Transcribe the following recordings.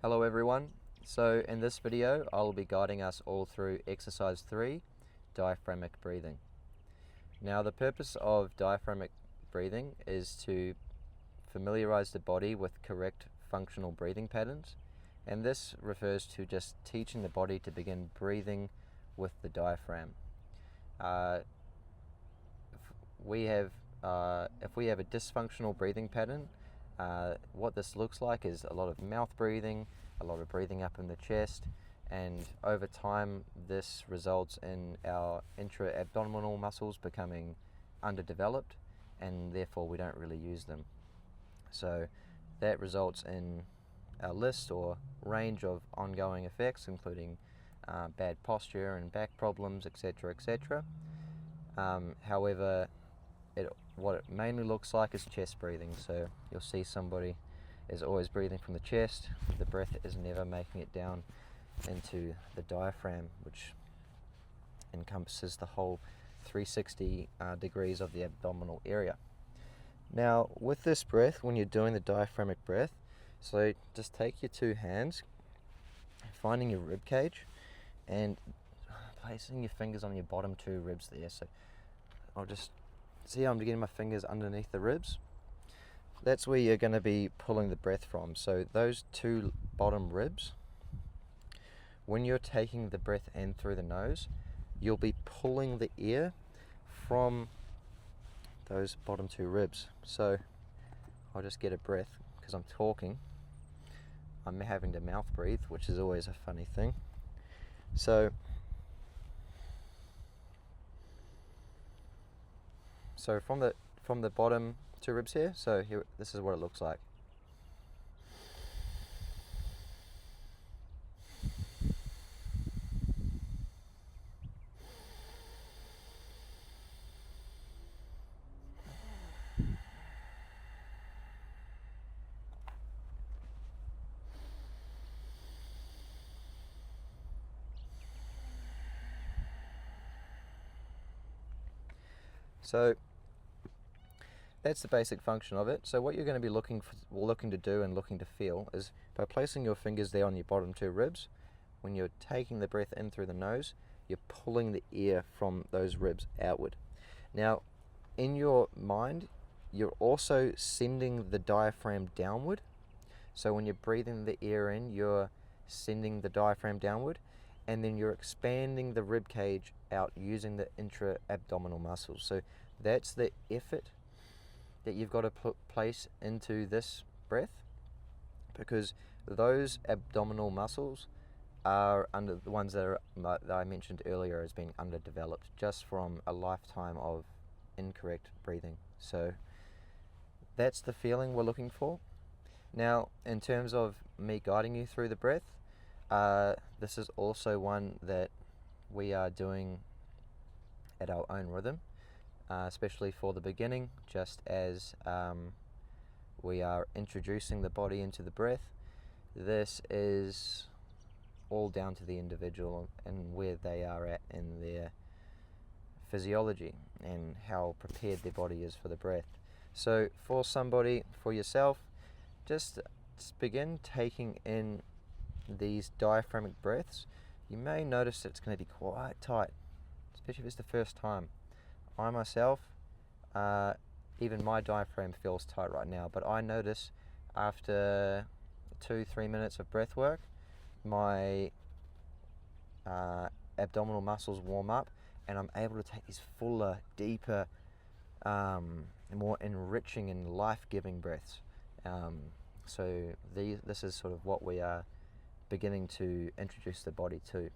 Hello everyone. So in this video I'll be guiding us all through exercise 3, diaphragmatic breathing. Now the purpose of diaphragmatic breathing is to familiarize the body with correct functional breathing patterns, and this refers to just teaching the body to begin breathing with the diaphragm. If we have a dysfunctional breathing pattern, what this looks like is a lot of mouth breathing, a lot of breathing up in the chest, and over time this results in our intra-abdominal muscles becoming underdeveloped, and therefore we don't really use them. So that results in a list or range of ongoing effects, including bad posture and back problems, etc., etc. However, what it mainly looks like is chest breathing. So you'll see somebody is always breathing from the chest. The breath is never making it down into the diaphragm, which encompasses the whole 360 degrees of the abdominal area. Now with this breath, when you're doing the diaphragmatic breath, so just take your two hands, finding your rib cage and placing your fingers on your bottom two ribs there. So I'll just see how I'm getting my fingers underneath the ribs. That's where you're going to be pulling the breath from. So those two bottom ribs, when you're taking the breath in through the nose, you'll be pulling the air from those bottom two ribs. So I'll just get a breath because I'm talking. I'm having to mouth breathe, which is always a funny thing. So from the bottom two ribs here, so here, this is what it looks like. So that's the basic function of it. So what you're going to be looking to do and looking to feel is by placing your fingers there on your bottom two ribs. When you're taking the breath in through the nose, you're pulling the air from those ribs outward. Now, in your mind, you're also sending the diaphragm downward. So when you're breathing the air in, you're sending the diaphragm downward, and then you're expanding the rib cage out using the intra-abdominal muscles. So that's the effort that you've got to place into this breath, because those abdominal muscles are under the ones that I mentioned earlier as being underdeveloped just from a lifetime of incorrect breathing. So that's the feeling we're looking for. Now, in terms of me guiding you through the breath, this is also one that we are doing at our own rhythm, especially for the beginning, just as we are introducing the body into the breath. This is all down to the individual and where they are at in their physiology and how prepared their body is for the breath. So for yourself, just begin taking in these diaphragmatic breaths. You may notice that it's going to be quite tight, especially if it's the first time. I myself, even my diaphragm feels tight right now, but I notice after 2-3 minutes of breath work, my abdominal muscles warm up and I'm able to take these fuller, deeper, more enriching and life-giving breaths. So this is sort of what we are beginning to introduce the body to.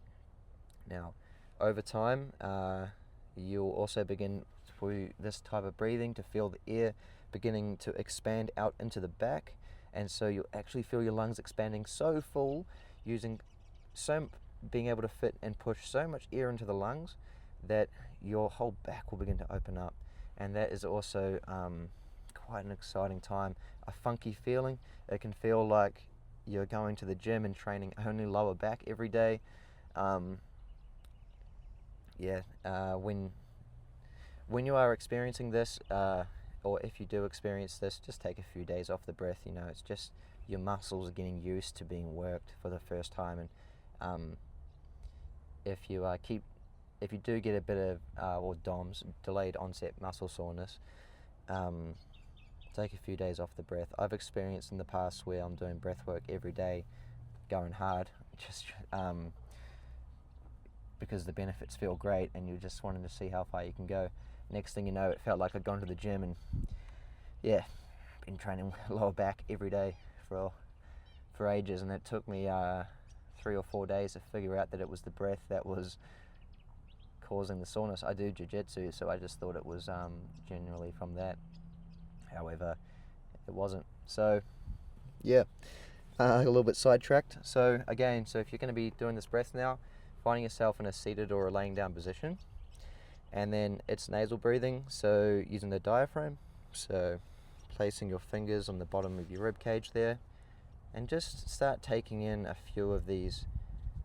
Now, over time, you'll also begin through this type of breathing to feel the air beginning to expand out into the back, and so you'll actually feel your lungs expanding so full, being able to fit and push so much air into the lungs that your whole back will begin to open up, and that is also quite an exciting time, a funky feeling. It can feel like you're going to the gym and training only lower back every day. When you are experiencing this, or if you do experience this, just take a few days off the breath. It's just your muscles are getting used to being worked for the first time. And if you do get a bit of or DOMS, delayed onset muscle soreness, take a few days off the breath. I've experienced in the past where I'm doing breath work every day, going hard, just because the benefits feel great and you're just wanting to see how far you can go. Next thing you know, it felt like I'd gone to the gym and been training lower back every day for ages, and it took me 3 or 4 days to figure out that it was the breath that was causing the soreness. I do jiu-jitsu, so I just thought it was generally from that. However, it wasn't. So a little bit sidetracked. So again, if you're going to be doing this breath now, finding yourself in a seated or a laying down position, and then it's nasal breathing, so using the diaphragm, so placing your fingers on the bottom of your rib cage there, and just start taking in a few of these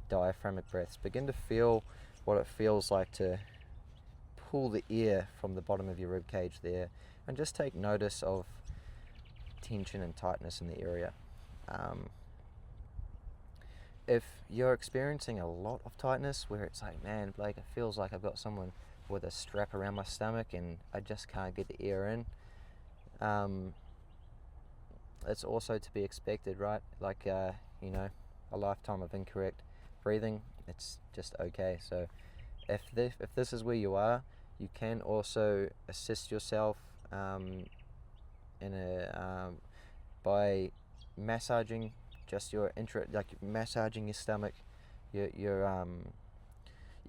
diaphragmatic breaths. Begin to feel what it feels like to pull the air from the bottom of your rib cage there, and just take notice of tension and tightness in the area. If you're experiencing a lot of tightness where it's like, man, Blake, it feels like I've got someone with a strap around my stomach and I just can't get the air in, it's also to be expected, right? Like, a lifetime of incorrect breathing, it's just okay. So if this is where you are, you can also assist yourself by massaging just your massaging your stomach. You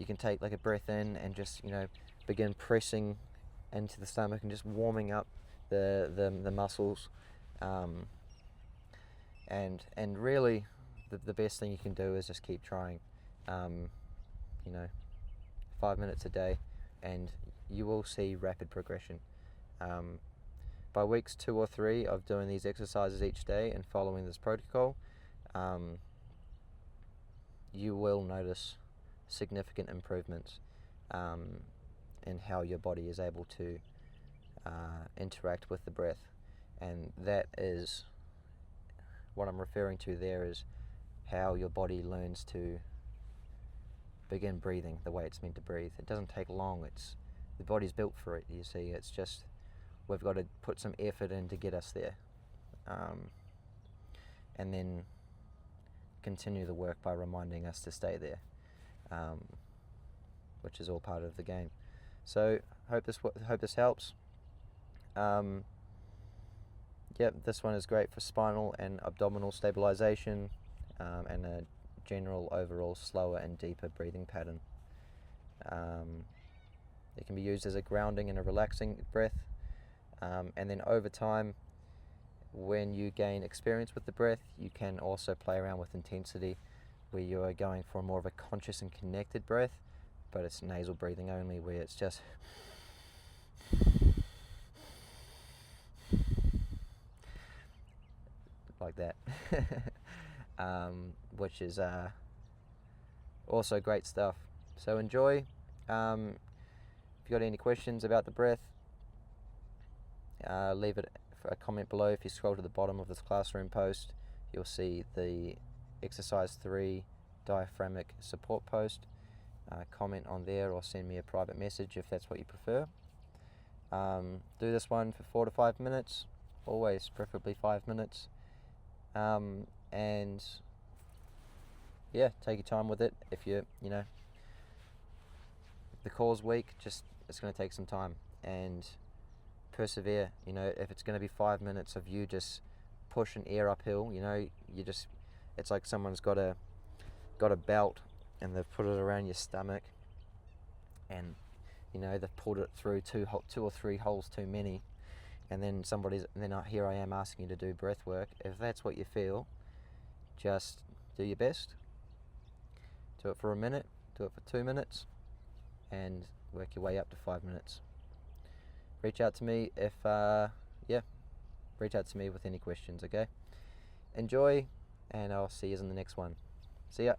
can take like a breath in and just begin pressing into the stomach and just warming up the muscles, and really the best thing you can do is just keep trying. 5 minutes a day, and you will see rapid progression. By weeks 2 or 3 of doing these exercises each day and following this protocol, you will notice significant improvements in how your body is able to interact with the breath. And that is what I'm referring to there, is how your body learns to begin breathing the way it's meant to breathe. It doesn't take long. The body's built for it, you see. It's just we've got to put some effort in to get us there, and then continue the work by reminding us to stay there, which is all part of the game. So hope this helps. This one is great for spinal and abdominal stabilization, and a general overall slower and deeper breathing pattern. It can be used as a grounding and a relaxing breath, and then over time, when you gain experience with the breath, you can also play around with intensity, where you are going for more of a conscious and connected breath, but it's nasal breathing only, where it's just like that, which is also great stuff. So enjoy. If you've got any questions about the breath, leave it for a comment below. If you scroll to the bottom of this classroom post, you'll see the exercise 3 diaphragmatic support post. Comment on there or send me a private message if that's what you prefer. Do this one for 4 to 5 minutes, always preferably 5 minutes, and take your time with it. If if the core's weak, it's going to take some time, and persevere. If it's going to be 5 minutes of you just pushing air uphill, it's like someone's got a belt and they've put it around your stomach, and they've pulled it through 2 or 3 holes too many, and then here I am asking you to do breath work. If that's what you feel, just do your best. Do it for a minute, do it for 2 minutes, and work your way up to 5 minutes. Reach out to me reach out to me with any questions, okay? Enjoy, and I'll see you in the next one. See ya.